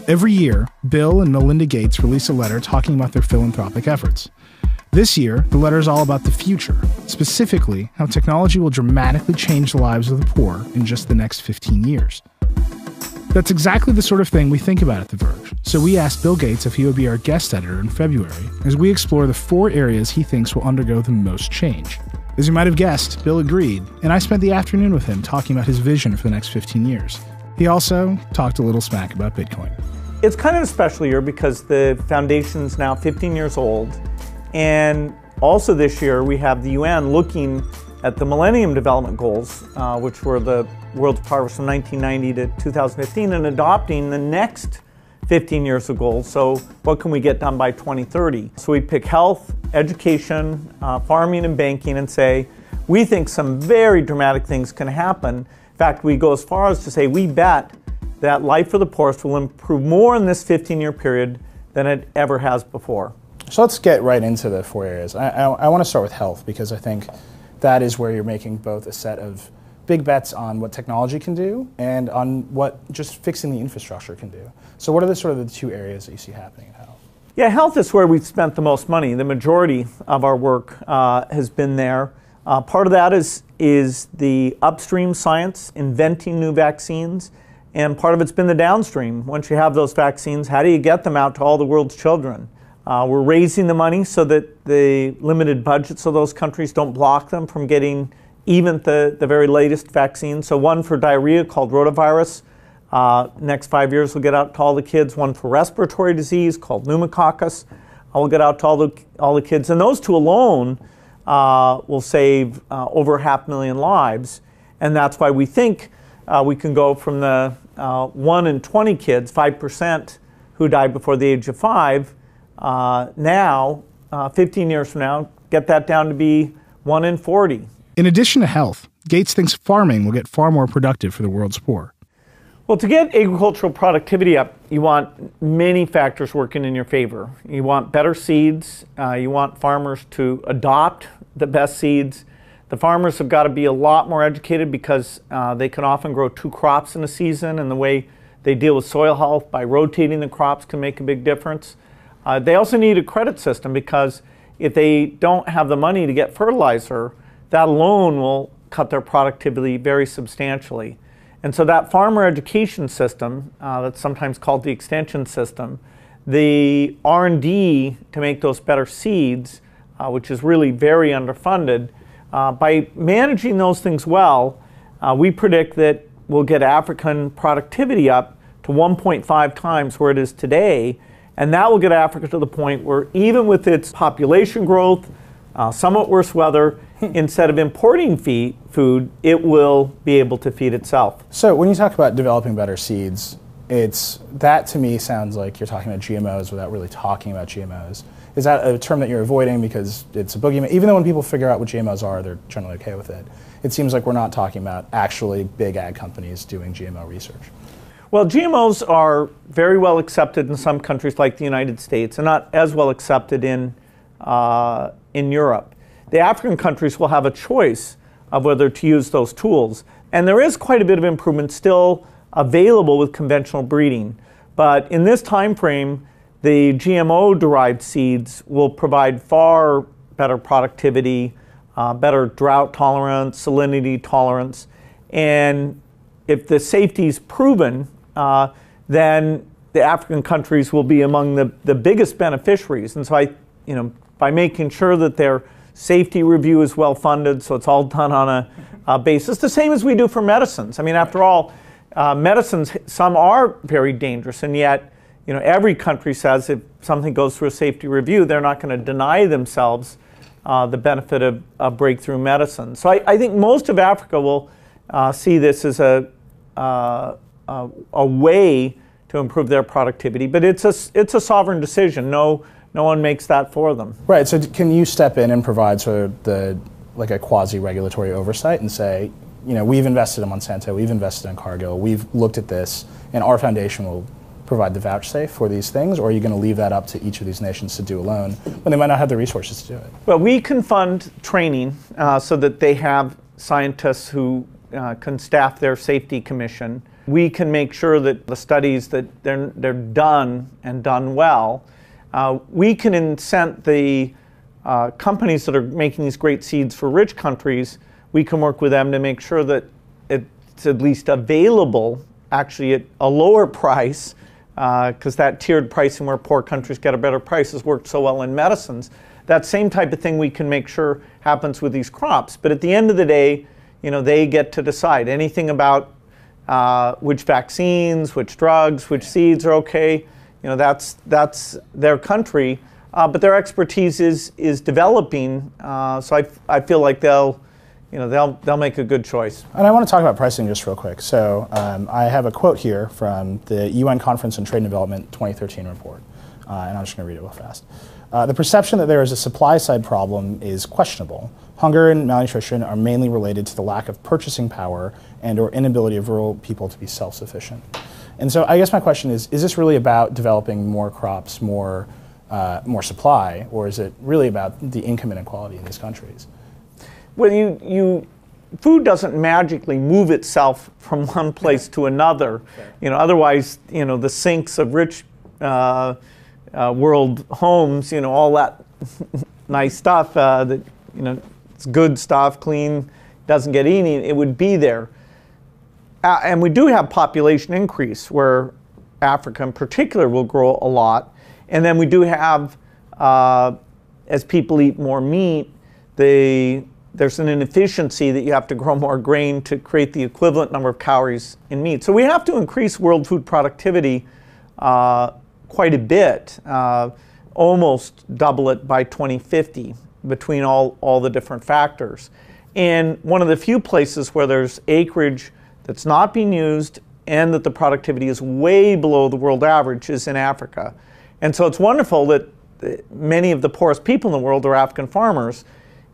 Every year, Bill and Melinda Gates release a letter talking about their philanthropic efforts. This year, the letter is all about the future, specifically how technology will dramatically change the lives of the poor in just the next 15 years. That's exactly the sort of thing we think about at The Verge, so we asked Bill Gates if he would be our guest editor in February as we explore the 4 areas he thinks will undergo the most change. As you might have guessed, Bill agreed, and I spent the afternoon with him talking about his vision for the next 15 years. He also talked a little smack about Bitcoin. It's kind of a special year because the foundation's now 15 years old, and also this year we have the UN looking at the Millennium Development Goals, which were the world's progress from 1990 to 2015, and adopting the next 15 years of goals. So what can we get done by 2030? So we pick health, education, farming, and banking and say, we think some very dramatic things can happen. In fact, we go as far as to say we bet that life for the poorest will improve more in this 15-year period than it ever has before. So let's get right into the 4 areas. I want to start with health because I think that is where you're making both a set of big bets on what technology can do and on what just fixing the infrastructure can do. So what are the sort of the 2 areas that you see happening in health? Yeah, health is where we've spent the most money. The majority of our work has been there. Part of that is the upstream science, inventing new vaccines, and part of it's been the downstream. Once you have those vaccines, how do you get them out to all the world's children? We're raising the money so that the limited budgets of those countries don't block them from getting even the very latest vaccine. So one for diarrhea called rotavirus. Next 5 years we'll get out to all the kids. One for respiratory disease called pneumococcus. We'll get out to all the kids. And those 2 alone will save over 500,000 lives. And that's why we think we can go from the 1 in 20 kids, 5% who died before the age of 5, now, 15 years from now, get that down to be 1 in 40. In addition to health, Gates thinks farming will get far more productive for the world's poor. Well, to get agricultural productivity up, you want many factors working in your favor. You want better seeds. You want farmers to adopt the best seeds. The farmers have got to be a lot more educated because they can often grow 2 crops in a season, and the way they deal with soil health by rotating the crops can make a big difference. They also need a credit system because if they don't have the money to get fertilizer, that alone will cut their productivity very substantially. And so that farmer education system, that's sometimes called the extension system, the R&D to make those better seeds, which is really very underfunded, by managing those things well, we predict that we'll get African productivity up to 1.5 times where it is today. And that will get Africa to the point where even with its population growth, somewhat worse weather, instead of importing food, it will be able to feed itself. So when you talk about developing better seeds, that to me sounds like you're talking about GMOs without really talking about GMOs. Is that a term that you're avoiding because it's a boogeyman? Even though when people figure out what GMOs are, they're generally okay with it. It seems like we're not talking about actually big ag companies doing GMO research. Well, GMOs are very well accepted in some countries like the United States and not as well accepted in Europe. The African countries will have a choice of whether to use those tools. And there is quite a bit of improvement still available with conventional breeding. But in this time frame, the GMO-derived seeds will provide far better productivity, better drought tolerance, salinity tolerance. And if the safety is proven, then the African countries will be among the biggest beneficiaries. And so by making sure that their safety review is well funded, so it's all done on a basis, the same as we do for medicines. I mean, after all, medicines, some are very dangerous, and yet, every country says if something goes through a safety review, they're not going to deny themselves the benefit of breakthrough medicine. So I think most of Africa will see this as a way to improve their productivity, but it's a sovereign decision. No one makes that for them. Right. So can you step in and provide sort of like a quasi-regulatory oversight and say, we've invested in Monsanto, we've invested in Cargill, we've looked at this, and our foundation will provide the vouchsafe for these things, or are you going to leave that up to each of these nations to do alone when they might not have the resources to do it? Well, we can fund training so that they have scientists who can staff their safety commission. We can make sure that the studies that they're done and done well. We can incent the companies that are making these great seeds for rich countries. We can work with them to make sure that it's at least available, actually at a lower price, because that tiered pricing where poor countries get a better price has worked so well in medicines. That same type of thing we can make sure happens with these crops. But at the end of the day, they get to decide anything about which vaccines, which drugs, which seeds are okay. That's their country. But their expertise is developing. So I feel like they'll make a good choice. And I want to talk about pricing just real quick. So I have a quote here from the UN Conference on Trade and Development 2013 report, and I'm just going to read it real fast. The perception that there is a supply-side problem is questionable. Hunger and malnutrition are mainly related to the lack of purchasing power and or inability of rural people to be self-sufficient. And so I guess my question is this really about developing more crops, more supply, or is it really about the income inequality in these countries? Well, food doesn't magically move itself from one place to another. Otherwise, the sinks of rich world homes, all that nice stuff that it's good stuff, clean, doesn't get eaten, it would be there. And we do have population increase where Africa in particular will grow a lot. And then we do have, as people eat more meat, there's an inefficiency that you have to grow more grain to create the equivalent number of calories in meat. So we have to increase world food productivity quite a bit, almost double it by 2050 between all the different factors. And one of the few places where there's acreage that's not being used and that the productivity is way below the world average is in Africa. And so it's wonderful that many of the poorest people in the world are African farmers,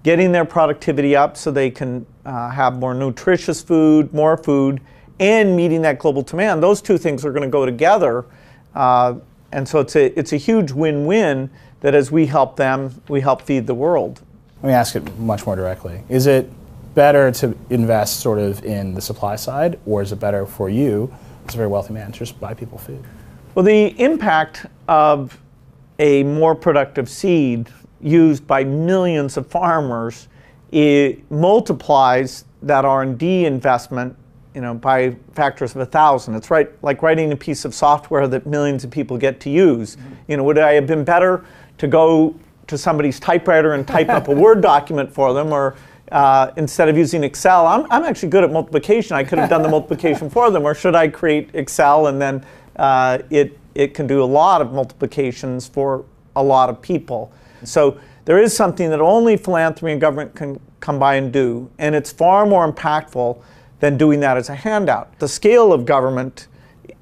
getting their productivity up so they can have more nutritious food, more food, and meeting that global demand. Those two things are going to go together. And so it's a huge win-win that as we help them, we help feed the world. Let me ask it much more directly. Is it better to invest sort of in the supply side, or is it better for you, as a very wealthy man, to just buy people food? Well, the impact of a more productive seed used by millions of farmers, it multiplies that R&D investment by factors of 1,000. It's like writing a piece of software that millions of people get to use. Would I have been better to go to somebody's typewriter and type up a Word document for them, or instead of using Excel, I'm actually good at multiplication, I could have done the multiplication for them, or should I create Excel and then it can do a lot of multiplications for a lot of people. So there is something that only philanthropy and government can come by and do, and it's far more impactful than doing that as a handout. The scale of government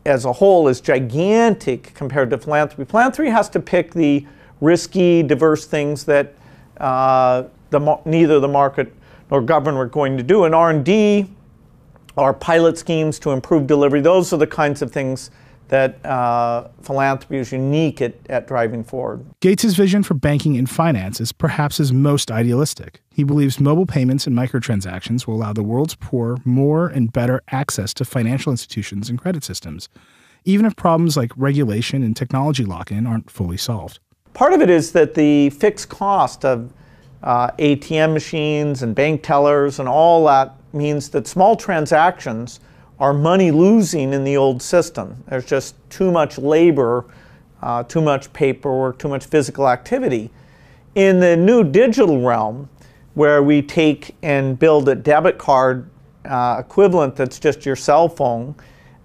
as a whole is gigantic compared to philanthropy. Philanthropy has to pick the risky, diverse things that neither the market nor government are going to do. And R&D, or pilot schemes to improve delivery, those are the kinds of things that philanthropy is unique at driving forward. Gates' vision for banking and finance is perhaps his most idealistic. He believes mobile payments and microtransactions will allow the world's poor more and better access to financial institutions and credit systems, even if problems like regulation and technology lock-in aren't fully solved. Part of it is that the fixed cost of ATM machines and bank tellers and all that means that small transactions are money losing in the old system. There's just too much labor, too much paperwork, too much physical activity. In the new digital realm, where we take and build a debit card equivalent that's just your cell phone,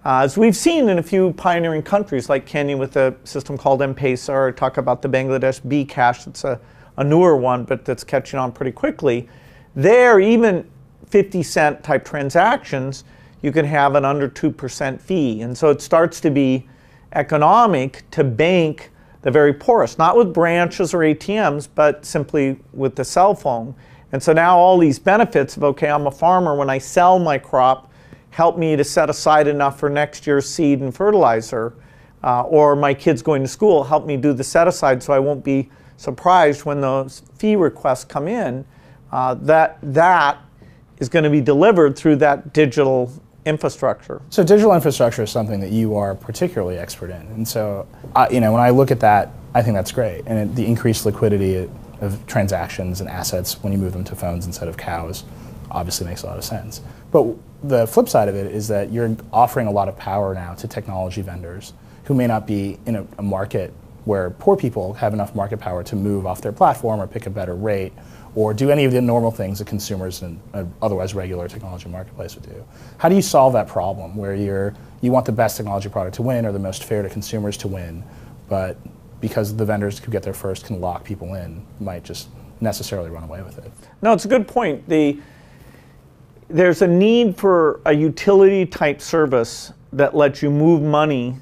as we've seen in a few pioneering countries like Kenya with a system called M-Pesa, or talk about the Bangladesh B-Cash, that's a newer one, but that's catching on pretty quickly. There, even 50-cent type transactions, you can have an under 2% fee. And so it starts to be economic to bank the very poorest, not with branches or ATMs, but simply with the cell phone. And so now all these benefits of, okay, I'm a farmer, when I sell my crop, help me to set aside enough for next year's seed and fertilizer, or my kid's going to school, help me do the set aside so I won't be surprised when those fee requests come in. That is going to be delivered through that digital infrastructure. So digital infrastructure is something that you are particularly expert in. And so, when I look at that, I think that's great. And the increased liquidity of transactions and assets when you move them to phones instead of cows obviously makes a lot of sense. But the flip side of it is that you're offering a lot of power now to technology vendors who may not be in a market where poor people have enough market power to move off their platform or pick a better rate or do any of the normal things that consumers in an otherwise regular technology marketplace would do. How do you solve that problem where you want the best technology product to win or the most fair to consumers to win, but because the vendors who get there first can lock people in, might just necessarily run away with it? No, it's a good point. There's a need for a utility type service that lets you move money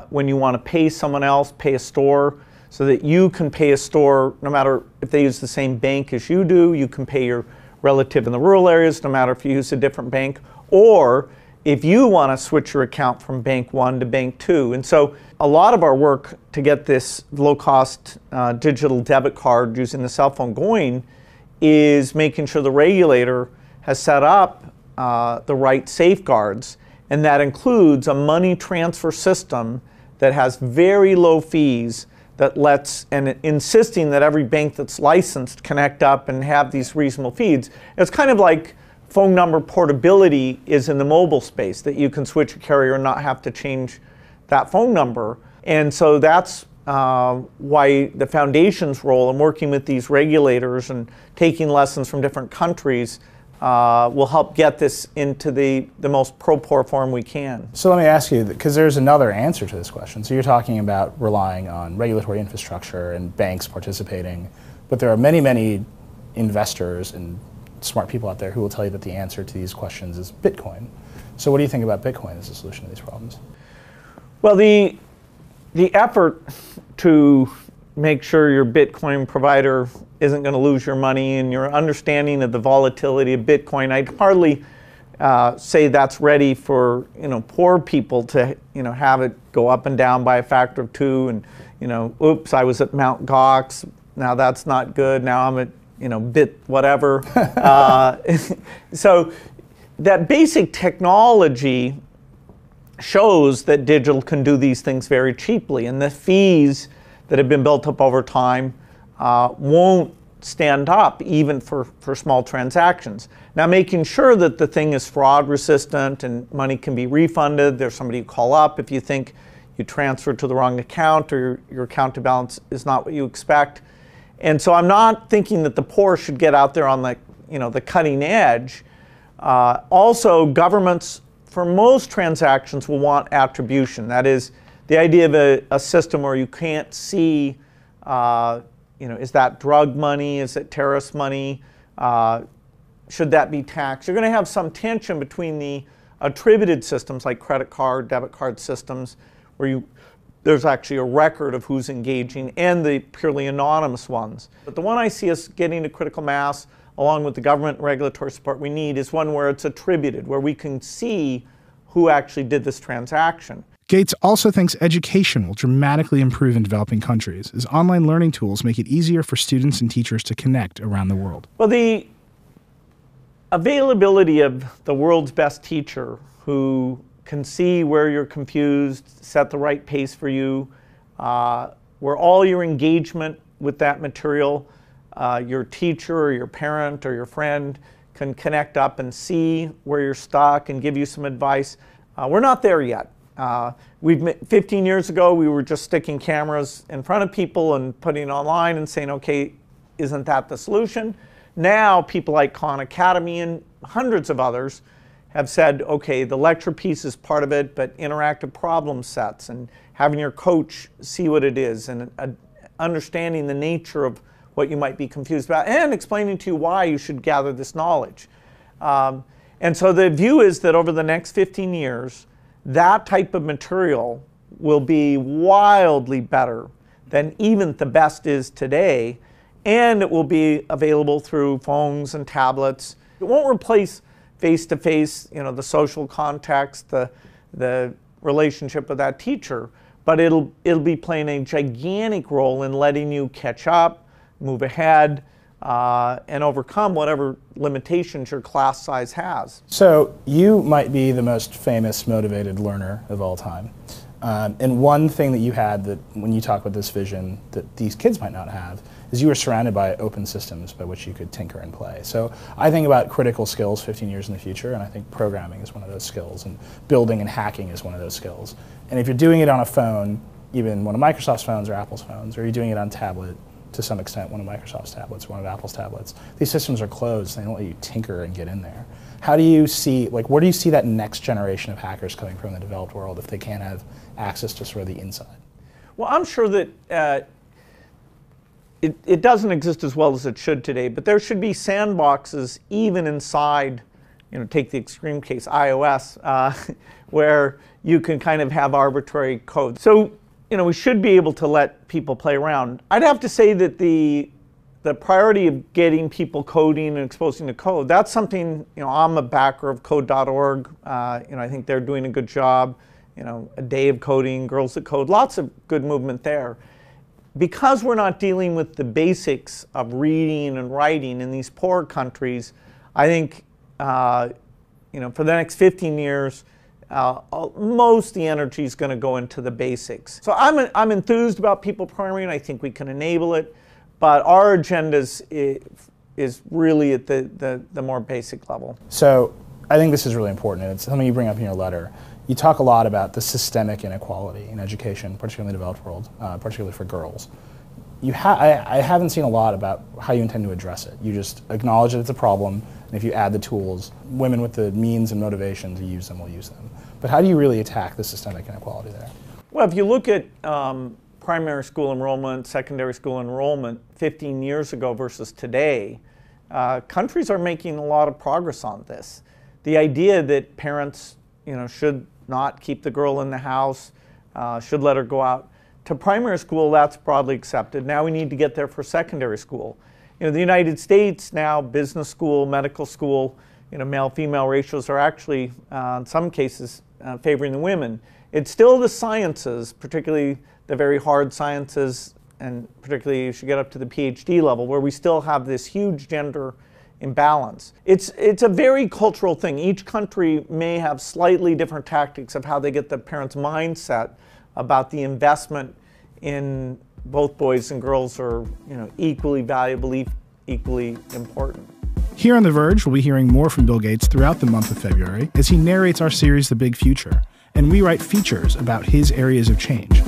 when you want to pay someone else, pay a store, so that you can pay a store no matter if they use the same bank as you do. You can pay your relative in the rural areas no matter if you use a different bank, or if you want to switch your account from bank 1 to bank 2. And so a lot of our work to get this low-cost digital debit card using the cell phone going is making sure the regulator has set up the right safeguards, and that includes a money transfer system that has very low fees that lets, and insisting that every bank that's licensed connect up and have these reasonable fees. It's kind of like phone number portability is in the mobile space, that you can switch a carrier and not have to change that phone number. And so that's why the foundation's role in working with these regulators and taking lessons from different countries will help get this into the most pro-poor form we can. So let me ask you, because there's another answer to this question. So you're talking about relying on regulatory infrastructure and banks participating, but there are many, many investors and smart people out there who will tell you that the answer to these questions is Bitcoin. So what do you think about Bitcoin as a solution to these problems? Well, the effort to make sure your Bitcoin provider isn't going to lose your money and your understanding of the volatility of Bitcoin, I'd hardly say that's ready for poor people to have it go up and down by a factor of 2 and oops, I was at Mount Gox, now that's not good, now I'm at bit whatever. So that basic technology shows that digital can do these things very cheaply, and the fees that have been built up over time won't stand up even for small transactions. Now, making sure that the thing is fraud resistant and money can be refunded, there's somebody you call up if you think you transferred to the wrong account or your account to balance is not what you expect. And so I'm not thinking that the poor should get out there on the cutting edge. Also, governments for most transactions will want attribution. That is the idea of a system where you can't see, is that drug money? Is it terrorist money? Should that be taxed? You're going to have some tension between the attributed systems like credit card, debit card systems, where there's actually a record of who's engaging, and the purely anonymous ones. But the one I see us getting to critical mass, along with the government regulatory support we need, is one where it's attributed, where we can see who actually did this transaction. Gates also thinks education will dramatically improve in developing countries as online learning tools make it easier for students and teachers to connect around the world. Well, the availability of the world's best teacher who can see where you're confused, set the right pace for you, where all your engagement with that material, your teacher or your parent or your friend can connect up and see where you're stuck and give you some advice. We're not there yet. 15 years ago, we were just sticking cameras in front of people and putting it online and saying, okay, isn't that the solution? Now, people like Khan Academy and hundreds of others have said, okay, the lecture piece is part of it, but interactive problem sets and having your coach see what it is and understanding the nature of what you might be confused about and explaining to you why you should gather this knowledge. And so the view is that over the next 15 years, that type of material will be wildly better than even the best is today, and it will be available through phones and tablets. It won't replace face-to-face, the social context, the relationship with that teacher, but it'll be playing a gigantic role in letting you catch up, move ahead, and overcome whatever limitations your class size has. So you might be the most famous motivated learner of all time. And one thing that you had that when you talk about this vision that these kids might not have is you were surrounded by open systems by which you could tinker and play. So I think about critical skills 15 years in the future, and I think programming is one of those skills, and building and hacking is one of those skills. And if you're doing it on a phone, even one of Microsoft's phones or Apple's phones, or you're doing it on tablet, to some extent, one of Microsoft's tablets, one of Apple's tablets, these systems are closed. They don't let you tinker and get in there. How do you see, like, where do you see that next generation of hackers coming from in the developed world if they can't have access to sort of the inside? Well, I'm sure that it doesn't exist as well as it should today, but there should be sandboxes even inside, take the extreme case, iOS, where you can kind of have arbitrary code. So, we should be able to let people play around. I'd have to say that the priority of getting people coding and exposing to code, that's something, I'm a backer of code.org. I think they're doing a good job. A day of coding, girls that code, lots of good movement there. Because we're not dealing with the basics of reading and writing in these poor countries, I think, for the next 15 years, most of the energy is going to go into the basics. So I'm enthused about people programming. I think we can enable it, but our agenda is really at the more basic level. So I think this is really important, and it's something you bring up in your letter. You talk a lot about the systemic inequality in education, particularly in the developed world, particularly for girls. I haven't seen a lot about how you intend to address it. You just acknowledge that it's a problem, and if you add the tools, women with the means and motivation to use them will use them. But how do you really attack the systemic inequality there? Well, if you look at primary school enrollment, secondary school enrollment 15 years ago versus today, countries are making a lot of progress on this. The idea that parents should not keep the girl in the house, should let her go out. To primary school, that's broadly accepted. Now we need to get there for secondary school. The United States now, business school, medical school, male-female ratios are actually, in some cases, favoring the women. It's still the sciences, particularly the very hard sciences, and particularly as you get up to the PhD level, where we still have this huge gender imbalance. It's a very cultural thing. Each country may have slightly different tactics of how they get the parents' mindset about the investment in both boys and girls are equally valuable, equally important. Here on The Verge, we'll be hearing more from Bill Gates throughout the month of February as he narrates our series, The Big Future, and we write features about his areas of change.